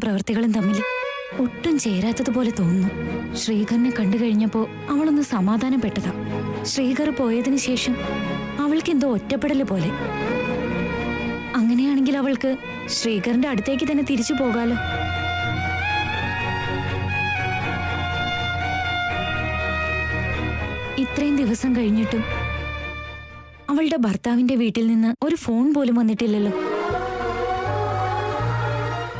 പ്രവൃത്തികളും തമ്മിൽ ഒട്ടും ചേരാത്തതുപോലെ തോന്നുന്നു. ശ്രീകറിനെ കണ്ടു കഴിഞ്ഞപ്പോ അവളൊന്ന് സമാധാനപ്പെട്ടതാ. ശ്രീകർ പോയതിനു ശേഷം അവൾക്ക് എന്തോ ഒറ്റപ്പെടല് പോലെ. അങ്ങനെയാണെങ്കിൽ അവൾക്ക് ശ്രീകറിന്റെ അടുത്തേക്ക് തന്നെ തിരിച്ചു പോകാലോ. ഇത്രയും ദിവസം കഴിഞ്ഞിട്ടും അവളുടെ ഭർത്താവിന്റെ വീട്ടിൽ നിന്ന് ഒരു ഫോൺ പോലും വന്നിട്ടില്ലല്ലോ.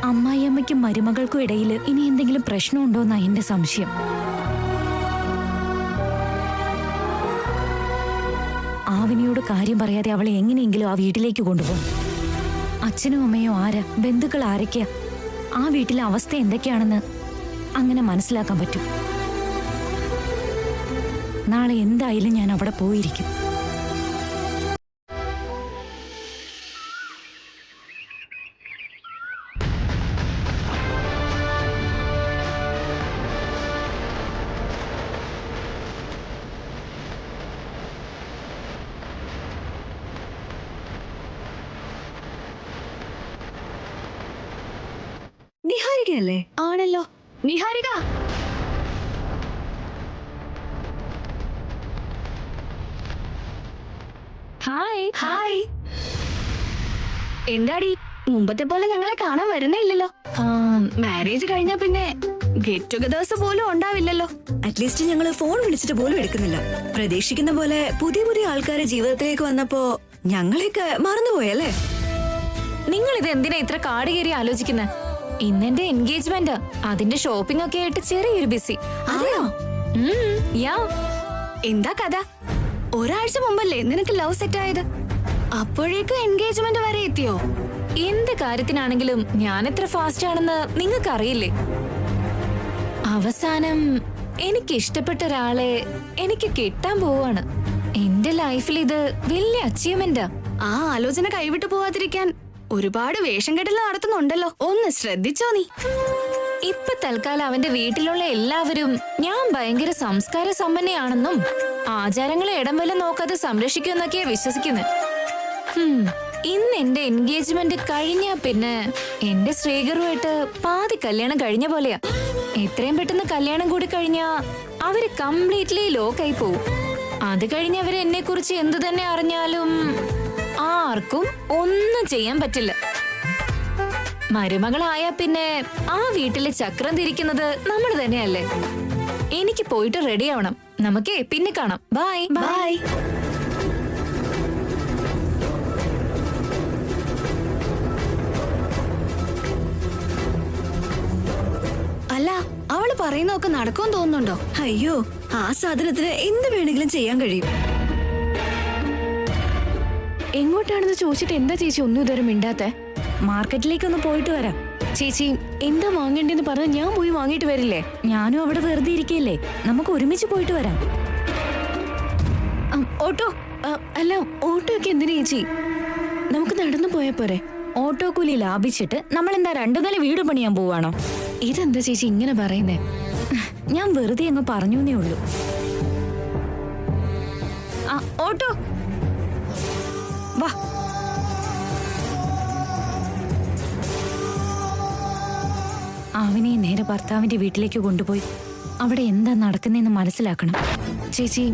അമ്മായിയമ്മയ്ക്കും മരുമകൾക്കും ഇടയിൽ ഇനി എന്തെങ്കിലും പ്രശ്നമുണ്ടോന്നാ എന്റെ സംശയം. ആവിനിയോട് കാര്യം പറയാതെ അവളെ എങ്ങനെയെങ്കിലും ആ വീട്ടിലേക്ക് കൊണ്ടുപോകും. അച്ഛനും അമ്മയോ ആരാ, ബന്ധുക്കൾ ആരൊക്കെയാ, ആ വീട്ടിലെ അവസ്ഥ എന്തൊക്കെയാണെന്ന് അങ്ങനെ മനസ്സിലാക്കാൻ പറ്റും. നാളെ എന്തായാലും ഞാൻ അവിടെ പോയിരിക്കും. നിഹാരികയല്ലേ? ആണല്ലോ. നിഹാരിക, ഹായ്. ഹായ്. എന്താടി മുമ്പത്തെ പോലെ ഞങ്ങളെ കാണാൻ വരുന്നില്ലല്ലോ? മാരേജ് കഴിഞ്ഞാ പിന്നെ ഗെറ്റ് ടുഗദേഴ്സ് പോലും ഉണ്ടാവില്ലല്ലോ. അറ്റ്ലീസ്റ്റ് ഞങ്ങള് ഫോൺ വിളിച്ചിട്ട് പോലും എടുക്കുന്നില്ല. പ്രതീക്ഷിക്കുന്ന പോലെ പുതിയ പുതിയ ആൾക്കാരെ ജീവിതത്തിലേക്ക് വന്നപ്പോ ഞങ്ങളെയൊക്കെ മറന്നുപോയല്ലേ? നിങ്ങൾ ഇത് എന്തിനാ ഇത്ര കാട് കയറി ആലോചിക്കുന്നത്? ഇന്നെന്റെ എൻഗേജ്മെന്റ്, അതിന്റെ ഷോപ്പിംഗ് ഒക്കെ ആയിട്ട് ചെറിയൊരു ബിസി. അതെയോ? യാ. എന്താ കഥ? ഒരാഴ്ച മുമ്പല്ലേ നിനക്ക് ലവ് സെറ്റ് ആയത്? അപ്പോഴേക്കും എൻഗേജ്മെന്റ് വരെ എത്തിയോ? എന്ത് കാര്യത്തിനാണെങ്കിലും ഞാൻ എത്ര ഫാസ്റ്റ് ആണെന്ന് നിങ്ങൾക്ക് അറിയില്ലേ? അവസാനം എനിക്ക് ഇഷ്ടപ്പെട്ട ഒരാളെ എനിക്ക് കിട്ടാൻ പോവാണ്. എന്റെ ലൈഫിൽ ഇത് വലിയ അച്ചീവ്മെന്റാ. ആ ആലോചന കൈവിട്ടു പോവാതിരിക്കാൻ ഒരുപാട് വേഷം കെട്ടൽ നടത്തുന്നുണ്ടല്ലോ, ഒന്ന് ശ്രദ്ധിച്ചോ നീ? ഇപ്പൊ തൽക്കാലം അവന്റെ വീട്ടിലുള്ള എല്ലാവരും ഞാൻ ഭയങ്കര സംസ്കാര സമ്പന്നയാണെന്നും ആചാരങ്ങളെ ഇടം വല്ല നോക്കാതെ സംരക്ഷിക്കുമെന്നൊക്കെയാ വിശ്വസിക്കുന്നത്. ഇന്ന് എന്റെ എൻഗേജ്മെന്റ് കഴിഞ്ഞാ പിന്നെ എന്റെ ശ്രീകറുമായിട്ട് പാതി കല്യാണം കഴിഞ്ഞ പോലെയാ. എത്രയും പെട്ടെന്ന് കല്യാണം കൂടി കഴിഞ്ഞാ അവര് കംപ്ലീറ്റ്ലി ലോക്കായി പോവും. അത് കഴിഞ്ഞ് അവര് എന്നെ കുറിച്ച് എന്തു തന്നെ അറിഞ്ഞാലും ആർക്കും ഒന്നും ചെയ്യാൻ പറ്റില്ല. മരുമകളായ പിന്നെ ആ വീട്ടിലെ ചക്രം തിരിക്കുന്നത് നമ്മൾ തന്നെയല്ലേ. എനിക്ക് പോയിട്ട് റെഡി ആവണം. നമുക്കേ പിന്നെ കാണാം. Bye bye. അല്ല, അവള് പറയുന്നതൊക്കെ നടക്കുമെന്ന് തോന്നുന്നുണ്ടോ? അയ്യോ, ആ സാധനത്തിന് എന്ത് വേണമെങ്കിലും ചെയ്യാൻ കഴിയും. എങ്ങോട്ടാണെന്ന് ചോദിച്ചിട്ട് എന്താ ചേച്ചി ഒന്നും ഇതുവരെ മിണ്ടാത്തെ? മാർക്കറ്റിലേക്കൊന്ന് പോയിട്ട് വരാം. ചേച്ചി എന്താ വാങ്ങേണ്ടെന്ന് പറഞ്ഞാൽ ഞാൻ പോയി വാങ്ങിയിട്ട് വരില്ലേ? ഞാനും അവിടെ വെറുതെ ഇരിക്കല്ലേ, നമുക്ക് ഒരുമിച്ച് പോയിട്ട് വരാം. ഓട്ടോ അല്ല, ഓട്ടോ ഒക്കെ എന്തിനാ ചേച്ചി? നമുക്ക് നടന്നു പോയാ പോരെ? ഓട്ടോ കൂലി ലാഭിച്ചിട്ട് നമ്മൾ എന്താ 2 നില വീട് പണിയാൻ പോവാണോ? ഇതെന്താ ചേച്ചി ഇങ്ങനെ പറയുന്നേ? ഞാൻ വെറുതെ അങ്ങ് പറഞ്ഞേ ഉള്ളൂ. ഓട്ടോ വാ. അവനെ നേരെ ഭർത്താവിന്റെ വീട്ടിലേക്ക് കൊണ്ടുപോയി അവിടെ എന്താ നടക്കുന്നതെന്ന് മനസ്സിലാക്കണം. ചേച്ചി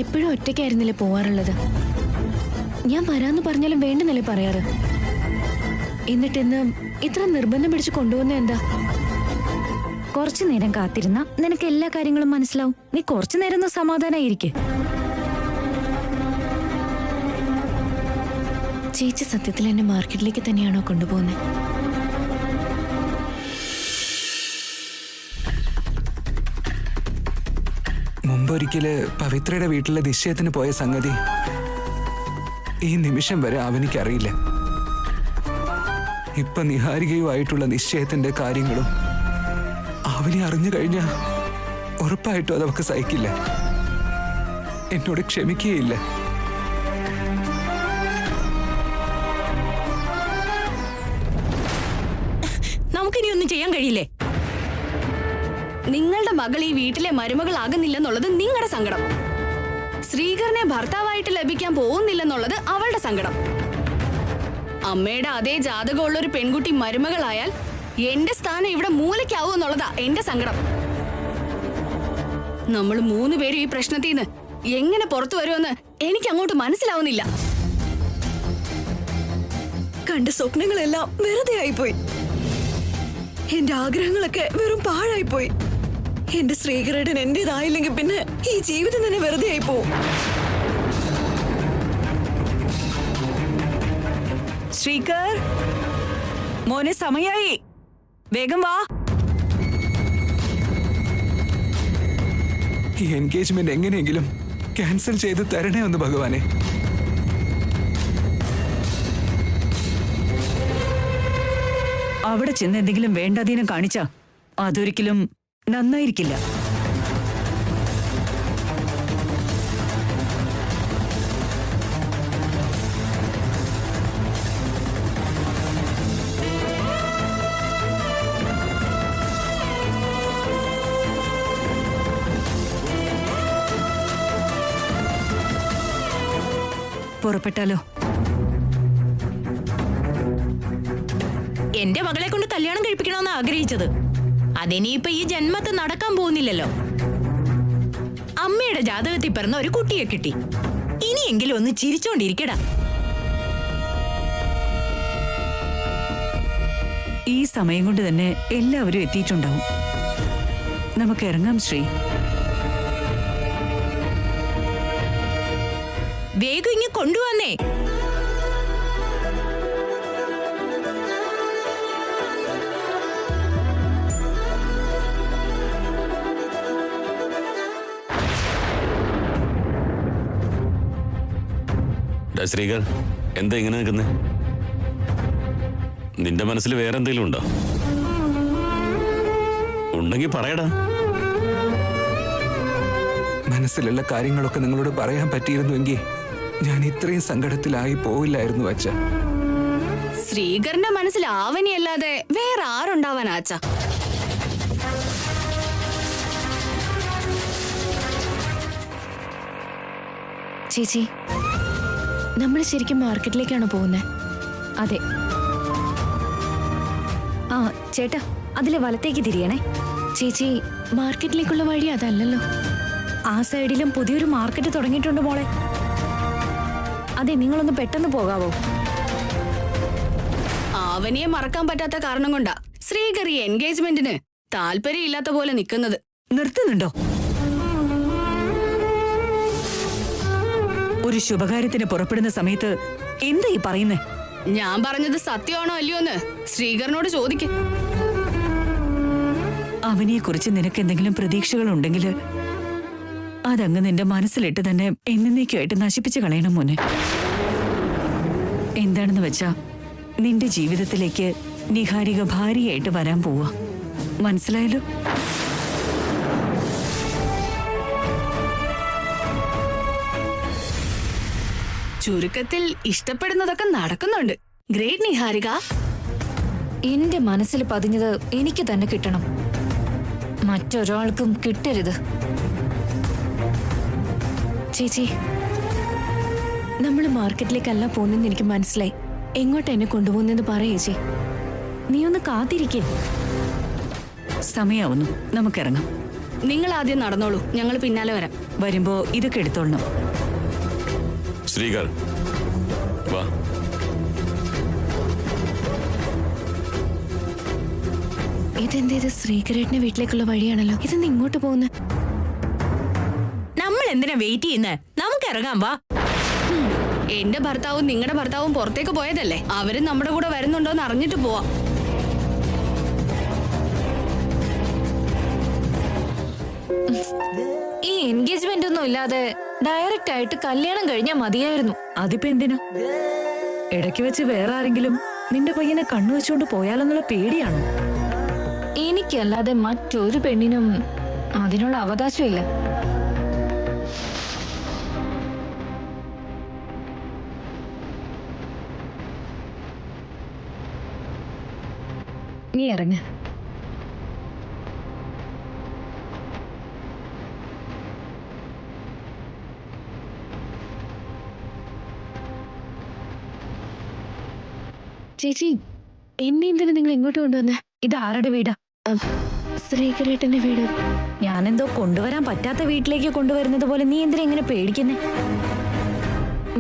എപ്പോഴും ഒറ്റയ്ക്കായിരുന്നില്ലേ പോവാറുള്ളത്? ഞാൻ വരാന്ന് പറഞ്ഞാലും വേണ്ടെന്നല്ലേ പറയാറ്? എന്നിട്ടിന്ന് ഇത്ര നിർബന്ധം പിടിച്ച് കൊണ്ടുപോകുന്ന എന്താ? കുറച്ചു നേരം കാത്തിരുന്ന നിനക്ക് എല്ലാ കാര്യങ്ങളും മനസ്സിലാവും. നീ കുറച്ചു നേരം ഒന്ന് സമാധാനായിരിക്കെ. ചേച്ചി സത്യത്തിൽ എന്നെ മാർക്കറ്റിലേക്ക് തന്നെയാണോ കൊണ്ടുപോകുന്നത്? മുമ്പൊരിക്കല് പവിത്രയുടെ വീട്ടിലെ നിശ്ചയത്തിന് പോയ സംഗതി ഈ നിമിഷം വരെ അവനിക്കറിയില്ല. ഇപ്പൊ നിഹാരികയുമായിട്ടുള്ള നിശ്ചയത്തിന്റെ കാര്യങ്ങളും അവനെ അറിഞ്ഞു കഴിഞ്ഞാ ഉറപ്പായിട്ടും അതവക്ക് സഹിക്കില്ല, എന്നോട് ക്ഷമിക്കുകയില്ല. നമുക്കിനി ഒന്നും ചെയ്യാൻ കഴിയില്ലേ? നിങ്ങളുടെ മകൾ ഈ വീട്ടിലെ മരുമകളാകുന്നില്ലെന്നുള്ളത് നിങ്ങളുടെ സങ്കടം. ശ്രീകറിനെ ഭർത്താവായിട്ട് ലഭിക്കാൻ പോകുന്നില്ലെന്നുള്ളത് അവളുടെ സങ്കടം. അമ്മയുടെ അതേ ജാതകമുള്ള ഒരു പെൺകുട്ടി മരുമകളായാൽ എന്റെ സ്ഥാനം ഇവിടെ മൂലയ്ക്കാവൂ എന്നുള്ളതാ എന്റെ സങ്കടം. നമ്മൾ 3 പേരും ഈ പ്രശ്നത്തിൽ നിന്ന് എങ്ങനെ പുറത്തു വരുമെന്ന് എനിക്ക് അങ്ങോട്ട് മനസ്സിലാവുന്നില്ല. കണ്ട സ്വപ്നങ്ങളെല്ലാം വെറുതെ ആയിപ്പോയി. എന്റെ ആഗ്രഹങ്ങളൊക്കെ വെറും പാഴായിപ്പോയി. എന്റെ ശ്രീകരേട്ടൻ എന്റേതായില്ലെങ്കിൽ പിന്നെ ഈ ജീവിതം തന്നെ വെറുതെ ആയിപ്പോവും. ശ്രീകർ, മോനെ സമയായി, വേഗം വാ. ഈ എൻഗേജ്മെന്റ് എങ്ങനെയെങ്കിലും ക്യാൻസൽ ചെയ്ത് തരണേ ഒന്ന് ഭഗവാനെ. അവിടെ ചെന്ന് എന്തെങ്കിലും വേണ്ടാതീനം കാണിച്ചാ അതൊരിക്കലും നന്നായിരിക്കില്ല. പുറപ്പെട്ടാലോ? എന്റെ മകളെ കൊണ്ട് കല്യാണം കഴിപ്പിക്കണമെന്ന് ആഗ്രഹിച്ചത് അതിനിയിപ്പൊ ഈ ജന്മത്ത് നടക്കാൻ പോകുന്നില്ലല്ലോ. അമ്മയുടെ ജാതകത്തിൽ പിറന്ന ഒരു കുട്ടിയെ കിട്ടി. ഇനിയെങ്കിലും ഒന്ന് ചിരിച്ചോണ്ടിരിക്കടാ. ഈ സമയം കൊണ്ട് തന്നെ എല്ലാവരും എത്തിയിട്ടുണ്ടാവും. നമുക്ക് ഇറങ്ങാം ശ്രീ. വേഗം ഇങ്ങ് കൊണ്ടുവന്നേ. ശ്രീകർ, എന്താ ഇങ്ങനെ നിൽക്കുന്നേ? നിന്റെ മനസ്സിൽ വേറെ എന്തെങ്കിലും ഉണ്ടോ? ഉണ്ടെങ്കിൽ പറയടാ. മനസ്സിലുള്ള കാര്യങ്ങളൊക്കെ നിങ്ങളോട് പറയാൻ പറ്റിയിരുന്നുവെങ്കിൽ ഞാൻ ഇത്രയും സങ്കടത്തിലായി പോവില്ലായിരുന്നു അച്ഛ. ശ്രീകരന്റെ മനസ്സിൽ ആവനിയല്ലാതെ വേറെ ആരുണ്ടാവാനാ അച്ഛാ? ചേച്ചി, നമ്മൾ ശരിക്കും മാർക്കറ്റിലേക്കാണ് പോകുന്നത്? അതെ. ആ ചേട്ടാ, അതിലെ വലത്തേക്ക് തിരിയണേ. ചേച്ചി, മാർക്കറ്റിലേക്കുള്ള വഴി അതല്ലല്ലോ. ആ സൈഡിലും പുതിയൊരു മാർക്കറ്റ് തുടങ്ങിയിട്ടുണ്ട് മോളെ. അതെ, നിങ്ങളൊന്ന് പെട്ടെന്ന് പോകാവോ? ആവനിയെ മറക്കാൻ പറ്റാത്ത കാരണം കൊണ്ടാ ശ്രീകർ ഈ എൻഗേജ്മെന്റിന് താല്പര്യമില്ലാത്ത പോലെ നിൽക്കുന്നത്. നിർത്തുന്നുണ്ടോ? ഒരു ശുഭകാര്യത്തിന് പുറപ്പെടുന്ന സമയത്ത് എന്താ ഈ പറയുന്നേ? ഞാൻ പറഞ്ഞത് സത്യമാണോ അല്ലയോ എന്ന് ശ്രീകരനോട് ചോദിക്കും. അവനെ കുറിച്ച് നിനക്ക് എന്തെങ്കിലും പ്രതീക്ഷകൾ ഉണ്ടെങ്കിൽ അതങ്ങ് നിന്റെ മനസ്സിലിട്ട് തന്നെ എന്നേക്കുമായിട്ട് നശിപ്പിച്ച് കളയണം മോനെ. എന്താണെന്ന് വെച്ചാ നിന്റെ ജീവിതത്തിലേക്ക് നിഹാരിക ഭാര്യയായിട്ട് വരാൻ പോവാ. മനസ്സിലായല്ലോ? ചുരുക്കത്തിൽ ഇഷ്ടപ്പെടുന്നതൊക്കെ നടക്കുന്നുണ്ട്. ഗ്രേറ്റ് നിഹാരിക. എന്റെ മനസ്സിൽ പതിഞ്ഞത് എനിക്ക് തന്നെ കിട്ടണം, മറ്റൊരാൾക്കും കിട്ടരുത്. ചേച്ചി, നമ്മൾ മാർക്കറ്റിലേക്കല്ല പോകുന്നെന്ന് എനിക്ക് മനസ്സിലായി. എങ്ങോട്ട് എന്നെ കൊണ്ടുപോകുന്നെന്ന് പറയേച്ചി. നീ ഒന്ന് കാത്തിരിക്കേ. സമയാവുന്നു, നമുക്കിറങ്ങാം. നിങ്ങൾ ആദ്യം നടന്നോളൂ, ഞങ്ങൾ പിന്നാലെ വരാം. വരുമ്പോ ഇതൊക്കെ എടുത്തോളണം. ശ്രീകർ, വാ. ഇതെന്തേത് ശ്രീകരേട്ടന്റെ വീട്ടിലേക്കുള്ള വഴിയാണല്ലോ. ഇതെന്ന് ഇങ്ങോട്ട് പോകുന്നത്? നമ്മൾ എന്തിനാ വെയിറ്റ് ചെയ്യുന്നത്? നമുക്ക് ഇറങ്ങാം, വാ. എന്റെ ഭർത്താവും നിങ്ങളുടെ ഭർത്താവും പുറത്തേക്ക് പോയതല്ലേ, അവരും നമ്മുടെ കൂടെ വരുന്നുണ്ടോന്ന് അറിഞ്ഞിട്ട് പോവാം. ഈ എൻഗേജ്മെന്റ് ഒന്നും ഇല്ലാതെ ഡയറക്റ്റ് ആയിട്ട് കല്യാണം കഴിഞ്ഞാൽ മതിയായിരുന്നു. അതിപ്പോ എന്തിനാ? ഇടയ്ക്ക് വെച്ച് വേറെ ആരെങ്കിലും നിന്റെ പയ്യനെ കണ്ണു വെച്ചുകൊണ്ട് പോയാലെന്നുള്ള പേടിയാണോ? എനിക്കല്ലാതെ മറ്റൊരു പെണ്ണിനും അതിനുള്ള അവകാശമില്ല. നീ ഇറങ്ങ. ചേച്ചി, എന്നെ എന്തിനാ നിങ്ങൾ ഇങ്ങോട്ട് കൊണ്ടുവന്നേ? ഇത് ആരുടെ വീടാ? ശ്രീകരേട്ടന്റെ വീട്. ഞാനെന്തോ കൊണ്ടുവരാൻ പറ്റാത്ത വീട്ടിലേക്ക് കൊണ്ടുവരുന്നത് പോലെ നീ എന്തിനാ ഇങ്ങനെ പേടിക്കുന്നേ?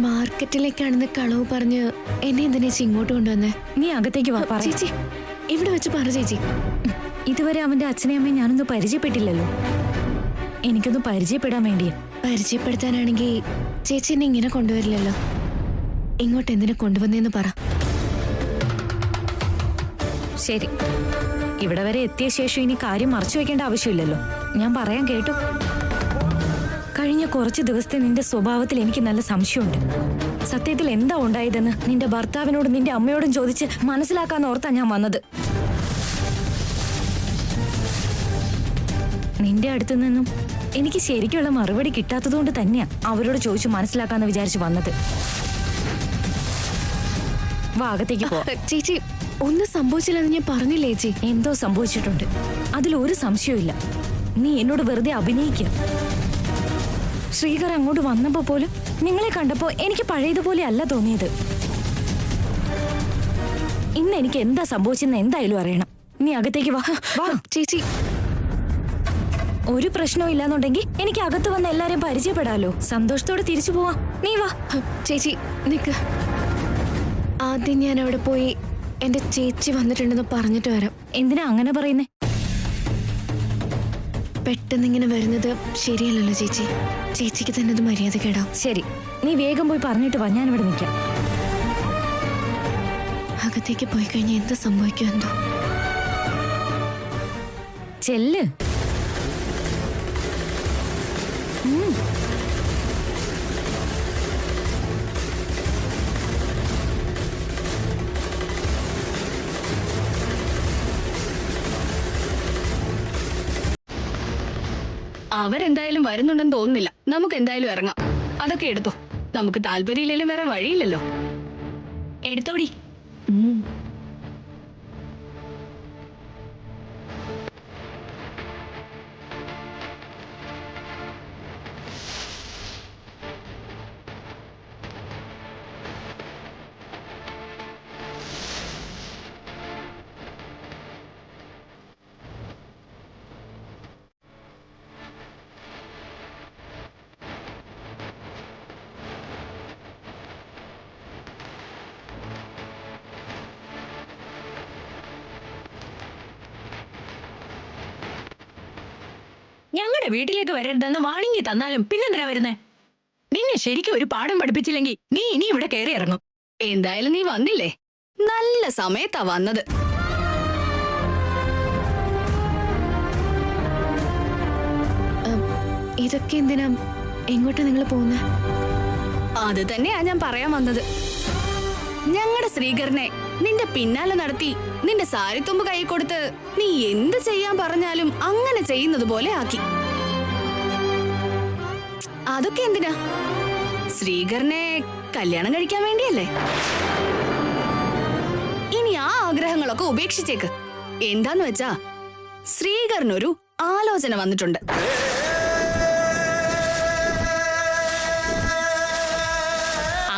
മാർക്കറ്റിലേക്കാണെന്ന് കളവ് പറഞ്ഞ് എന്നെ എന്തിനാ ചേച്ചി ഇങ്ങോട്ട് കൊണ്ടുവന്നേ? നീ അകത്തേക്ക് വാ. പറ. ചേച്ചി ഇവിടെ വെച്ച് പറ ചേച്ചി. ഇതുവരെ അവന്റെ അച്ഛനെയും അമ്മയും ഞാനൊന്നും പരിചയപ്പെട്ടില്ലല്ലോ. എനിക്കൊന്ന് പരിചയപ്പെടാൻ വേണ്ടിയാ. പരിചയപ്പെടുത്താനാണെങ്കിൽ ചേച്ചി എന്നെ ഇങ്ങനെ കൊണ്ടുവരില്ലല്ലോ. ഇങ്ങോട്ട് എന്തിനാ കൊണ്ടുവന്നേന്ന് പറ. ശരി, ഇവിടെ വരെ എത്തിയ ശേഷം ഇനി കാര്യം മറച്ചു വെക്കേണ്ട ആവശ്യമില്ലല്ലോ. ഞാൻ പറയാൻ കേട്ടു. കഴിഞ്ഞ കുറച്ച് ദിവസത്തെ നിന്റെ സ്വഭാവത്തിൽ എനിക്ക് നല്ല സംശയമുണ്ട്. സത്യത്തിൽ എന്താ ഉണ്ടായതെന്ന് നിന്റെ ഭർത്താവിനോടും നിന്റെ അമ്മയോടും ചോദിച്ച് മനസ്സിലാക്കാന്ന് ഓർത്താ ഞാൻ വന്നത്. നിന്റെ അടുത്തു നിന്നും എനിക്ക് ശരിക്കുള്ള മറുപടി കിട്ടാത്തതുകൊണ്ട് തന്നെയാ അവരോട് ചോദിച്ചു മനസ്സിലാക്കാന്ന് വിചാരിച്ചു വന്നത്. വാ, അകത്തേക്ക് പോ. ചേച്ചി ഒന്നും സംഭവിച്ചില്ലെന്ന് ഞാൻ പറഞ്ഞില്ലേ ചേച്ചി? എന്തോ സംഭവിച്ചിട്ടുണ്ട്, അതിലൊരു സംശയമില്ല. നീ എന്നോട് വെറുതെ അഭിനയിക്കുക. ശ്രീകർ അങ്ങോട്ട് വന്നപ്പോ പോലും നിങ്ങളെ കണ്ടപ്പോ എനിക്ക് പഴയതുപോലെ അല്ല തോന്നിയത്. ഇന്ന് എനിക്ക് എന്താ സംഭവിച്ചെന്ന് എന്തായാലും അറിയണം. നീ അകത്തേക്ക് വാ. വാ ചേച്ചി. ഒരു പ്രശ്നവും ഇല്ലാന്നുണ്ടെങ്കിൽ എനിക്ക് അകത്ത് വന്ന് എല്ലാരെയും പരിചയപ്പെടാലോ. സന്തോഷത്തോടെ തിരിച്ചു പോവാ. നീ വാ. ചേച്ചി നിക്ക്. ആദ്യം ഞാൻ അവിടെ പോയി എന്റെ ചേച്ചി വന്നിട്ടുണ്ടെന്ന് പറഞ്ഞിട്ട് വരാം. എന്തിനാ അങ്ങനെ പറയുന്നേ? പെട്ടെന്ന് ഇങ്ങനെ വരുന്നത് ശരിയല്ലല്ലോ ചേച്ചി. ചേച്ചിക്ക് തന്നെ അത് മര്യാദ കേടാ. ശരി, നീ വേഗം പോയി പറഞ്ഞിട്ട് വാ. ഞാനിവിടെ നിൽക്കാം. അകത്തേക്ക് പോയി കഴിഞ്ഞാൽ എന്ത് സംഭവിക്കും എന്തോ. ചെല്ല്. അവരെന്തായാലും വരുന്നുണ്ടെന്ന് തോന്നുന്നില്ല. നമുക്ക് എന്തായാലും ഇറങ്ങാം. അതൊക്കെ എടുത്തോ. നമുക്ക് താല്പര്യമില്ലെങ്കിലും വേറെ വഴിയില്ലല്ലോ. എടുത്തോടി. ഞങ്ങളുടെ വീട്ടിലേക്ക് വരരുതെന്ന് വാണിങ്ങി തന്നാലും പിന്നെന്തിനാ വരുന്നേ? നിന്നെ ശരിക്കും ഒരു പാഠം പഠിപ്പിച്ചില്ലെങ്കിൽ നീ ഇനി ഇവിടെ കയറി ഇറങ്ങും. എന്തായാലും നീ വന്നില്ലേ, നല്ല സമയത്താ വന്നത്. ഇതൊക്കെ എന്തിനാ? എങ്ങോട്ടാ നിങ്ങൾ പോകുന്നത്? അത് തന്നെയാ ഞാൻ പറയാൻ വന്നത്. ഞങ്ങളുടെ ശ്രീകരനെ നിന്റെ പിന്നാലെ നടത്തി നിന്റെ സാരിത്തുമ്പ് കൈ കൊടുത്ത് നീ എന്ത് ചെയ്യാൻ പറഞ്ഞാലും അങ്ങനെ ചെയ്യുന്നത് പോലെ ആക്കി. അതൊക്കെ എന്തിനാ? ശ്രീകരനെ കല്യാണം കഴിക്കാൻ വേണ്ടിയല്ലേ? ഇനി ആ ആഗ്രഹങ്ങളൊക്കെ ഉപേക്ഷിച്ചേക്ക്. എന്താന്ന് വെച്ചാ ശ്രീകരനൊരു ആലോചന വന്നിട്ടുണ്ട്.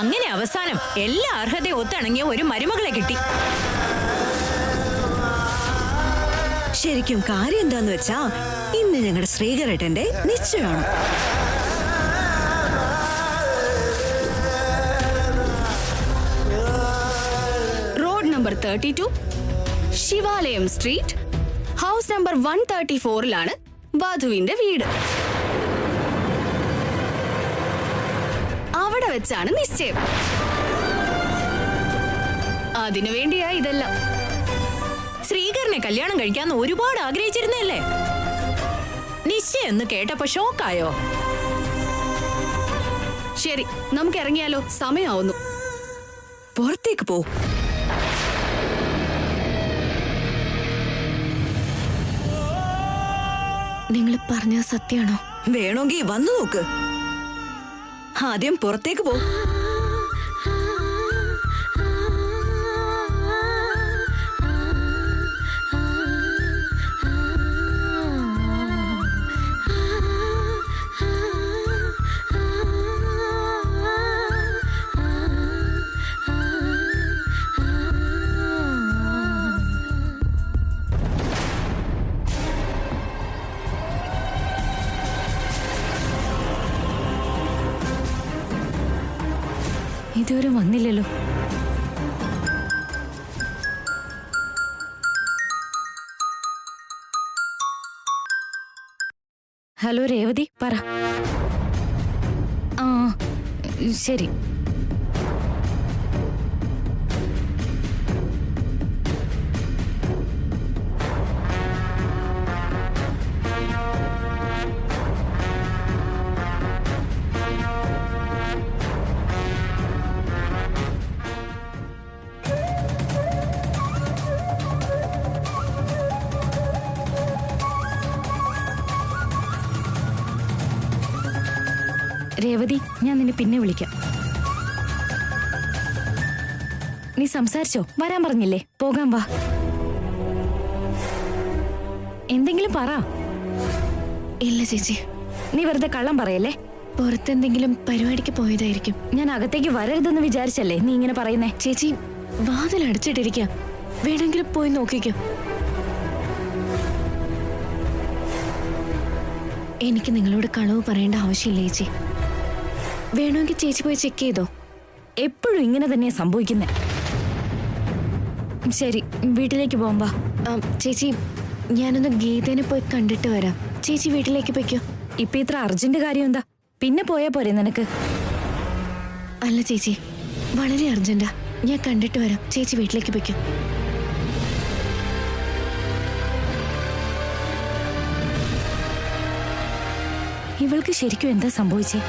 അങ്ങനെ അവസാനം എല്ലാ അർഹതയും ഒത്തിണങ്ങിയ ഒരു മരുമകളെ കിട്ടി. ശരിക്കും കാര്യം എന്താന്ന് വെച്ചാ ഇന്ന് ഞങ്ങളുടെ ശ്രീകരേട്ടന്റെ നിശ്ചയമാണ്. Road number 32, Shivalayam street, house number 134ലാണ് വധുവിന്റെ വീട്. അവിടെ വെച്ചാണ് നിശ്ചയം. അതിനുവേണ്ടിയാ ഇതെല്ലാം. ശ്രീകരനെ കല്യാണം കഴിക്കാന്ന് ഒരുപാട് ആഗ്രഹിച്ചിരുന്നല്ലേ? നിശ്ചയം എന്ന് കേട്ടപ്പോ ഷോക്കായോ? ശരി, നമുക്ക് ഇറങ്ങിയാലോ? സമയമാവുന്നു. പുറത്തേക്ക് പോ. നിങ്ങൾ പറഞ്ഞ സത്യാണോ? വേണമെങ്കിൽ വന്നു നോക്ക്. ആദ്യം പുറത്തേക്ക് പോ. ഇതുവരെ വന്നില്ലല്ലോ. ഹലോ രേവതി, പറ. ആ ശരി. രേവതി, ഞാൻ നിന്നെ പിന്നെ വിളിക്കാം. നീ സംസാരിച്ചോ? വരാൻ പറഞ്ഞില്ലേ? പോകാൻ വാ. എന്തെങ്കിലും പറ. ഇല്ല ചേച്ചി, നീ വെറുതെ കള്ളം പറയല്ലേ. പുറത്തെന്തെങ്കിലും പരിപാടിക്ക് പോയതായിരിക്കും. ഞാൻ അകത്തേക്ക് വരരുതെന്ന് വിചാരിച്ചല്ലേ നീ ഇങ്ങനെ പറയുന്നേ? ചേച്ചി, വാതിൽ അടച്ചിട്ടിരിക്കാം, വേണമെങ്കിൽ പോയി നോക്കിക്കോ. എനിക്ക് നിങ്ങളോട് കളവ് പറയേണ്ട ആവശ്യമില്ല ചേച്ചി. വേണമെങ്കിൽ ചേച്ചി പോയി ചെക്ക് ചെയ്തോ. എപ്പോഴും ഇങ്ങനെ തന്നെയാ സംഭവിക്കുന്നേ. ശരി, വീട്ടിലേക്ക് പോകുമ്പോ. ചേച്ചി, ഞാനൊന്ന് ഗീതേനെ പോയി കണ്ടിട്ട് വരാം. ചേച്ചി വീട്ടിലേക്ക് പോയിക്കോ. ഇപ്പൊ ഇത്ര അർജന്റ് കാര്യം എന്താ? പിന്നെ പോയാ പോരെ നിനക്ക്? അല്ല ചേച്ചി, വളരെ അർജന്റാ. ഞാൻ കണ്ടിട്ട് വരാം. ചേച്ചി വീട്ടിലേക്ക് പോയിക്കോ. ഇവൾക്ക് ശരിക്കും എന്താ സംഭവിച്ചേ?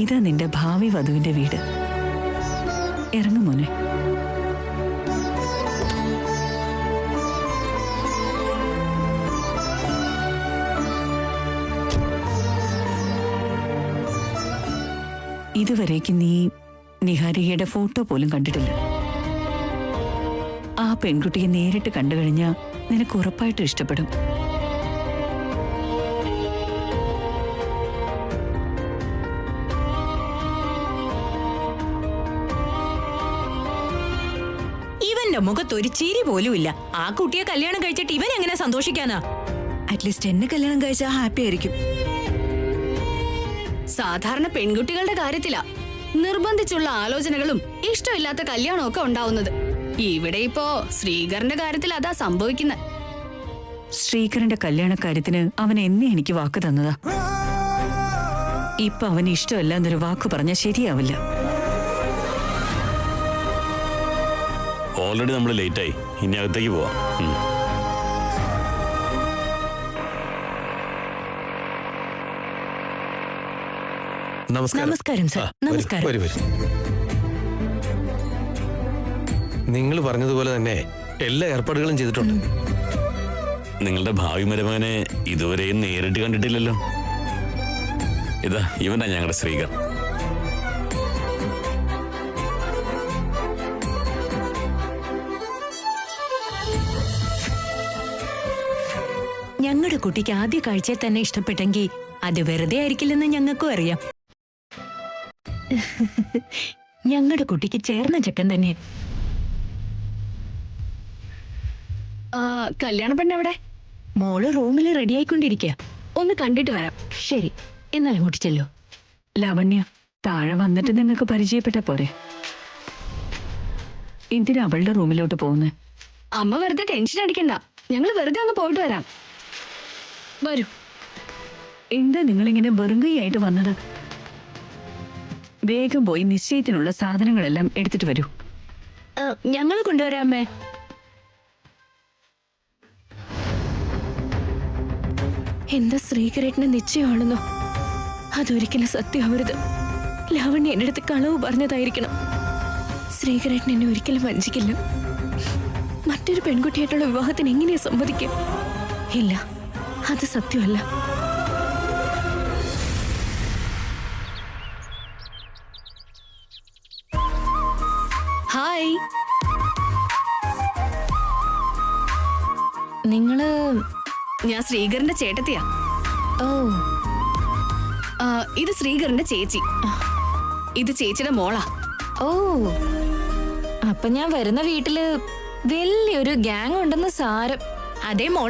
ഇതാ നിന്റെ ഭാവി വധുവിന്റെ വീട്. ഇറങ്ങു മോനെ. ഇതുവരേക്ക് നീ നിഹാരികയുടെ ഫോട്ടോ പോലും കണ്ടിട്ടില്ല. ആ പെൺകുട്ടിയെ നേരിട്ട് കണ്ടു കഴിഞ്ഞാൽ നിനക്ക് ഉറപ്പായിട്ടും ഇഷ്ടപ്പെടും. ഇവന്റെ മുഖത്ത് ഒരു ചിരി പോലും ഇല്ല. ആ കുട്ടിയെ കല്യാണം കഴിച്ചിട്ട് ഇവൻ എങ്ങനെ സന്തോഷിക്കാനാ? അറ്റ്ലീസ്റ്റ് എന്നെ കല്യാണം കഴിച്ചാൽ ഹാപ്പി ആയിരിക്കും. സാധാരണ പെൺകുട്ടികളുടെ കാര്യത്തിലാ നിർബന്ധിച്ചുള്ള ആലോചനകളും ഇഷ്ടമില്ലാത്ത കല്യാണവും ഒക്കെ ഉണ്ടാവുന്നത്. ഇവിടെ ഇപ്പോ ശ്രീകറിന്റെ കാര്യത്തിൽ അതാ സംഭവിക്കുന്നത്. ശ്രീകരന്റെ കല്യാണക്കാര്യത്തിന് അവൻ എന്നെ എനിക്ക് വാക്ക് തന്നതാ. ഇപ്പൊ അവന് ഇഷ്ടമല്ല എന്നൊരു വാക്ക് പറഞ്ഞാൽ ശരിയാവില്ല. ഓൾറെഡി നമ്മൾ ലേറ്റായി. ഇനി അകത്തേക്ക് പോവാം. നമസ്കാരം സർ. നമസ്കാരം. നിങ്ങൾ പറഞ്ഞതുപോലെ തന്നെ എല്ലാ ഏർപ്പാടുകളും ചെയ്തിട്ടുണ്ട്. നിങ്ങളുടെ ഭാവി മരുമകനെ ഇതുവരെയും നേരിട്ട് കണ്ടിട്ടില്ലല്ലോ. ഇതാ ഇവനാ ഞങ്ങളുടെ ശ്രീകർ. ഞങ്ങളുടെ കുട്ടിക്ക് ആദ്യ കാഴ്ചയിൽ തന്നെ ഇഷ്ടപ്പെട്ടെങ്കിൽ അത് വെറുതെ ആയിരിക്കില്ലെന്ന് ഞങ്ങൾക്കും അറിയാം. ഞങ്ങളുടെ കുട്ടിക്ക് ചേർന്ന ചെക്കൻ തന്നെ. കല്യാണ പെണ്ണെവിടെ? മോള് റൂമിൽ റെഡി ആയിക്കൊണ്ടിരിക്കുക. ഒന്ന് കണ്ടിട്ട് വരാം. ശരി, എന്നാൽ അങ്ങോട്ട് ചെല്ലോ. ലാവണ്യ, താഴെ വന്നിട്ട് നിങ്ങൾക്ക് പരിചയപ്പെട്ട പോരെ. എന്തിനാ അവളുടെ റൂമിലോട്ട് പോകുന്നത്? അമ്മ വെറുതെ ടെൻഷൻ അടിക്കണ്ട, ഞങ്ങൾ വെറുതെ ഒന്ന് പോയിട്ട് വരാം. വരൂ. എന്താ നിങ്ങളിങ്ങനെ വെറുങ്കയായിട്ട് വന്നത്? വേഗം പോയി നിശ്ചയത്തിനുള്ള സാധനങ്ങളെല്ലാം എടുത്തിട്ട് വരൂ. ഞങ്ങൾ കൊണ്ടുവരാമേ. എന്താ ശ്രീകരേട്ടന് നിശ്ചയമാണെന്നോ? അതൊരിക്കലും സത്യമാവരുത്. ലാവണ്യ എന്റെ അടുത്ത് കളവ് പറഞ്ഞതായിരിക്കണം. ശ്രീകരേട്ടൻ എന്നെ ഒരിക്കലും വഞ്ചിക്കില്ല. മറ്റൊരു പെൺകുട്ടിയായിട്ടുള്ള വിവാഹത്തിന് എങ്ങനെയാ സമ്മതിക്കും? ഇല്ല, അത് സത്യമല്ല. ഹായ്. നിങ്ങള് ഞാൻ ശ്രീകറിന്റെ ചേട്ടത്തിയാ. ഓ ഇത് ശ്രീകറിന്റെ ചേച്ചി, ഇത് ചേച്ചിയുടെ മോളാ. ഓ, അപ്പൊ ഞാൻ വരുന്ന വീട്ടില് വലിയൊരു ഗ്യാങ് ഉണ്ടെന്ന് സാരം. അതേ മോളെ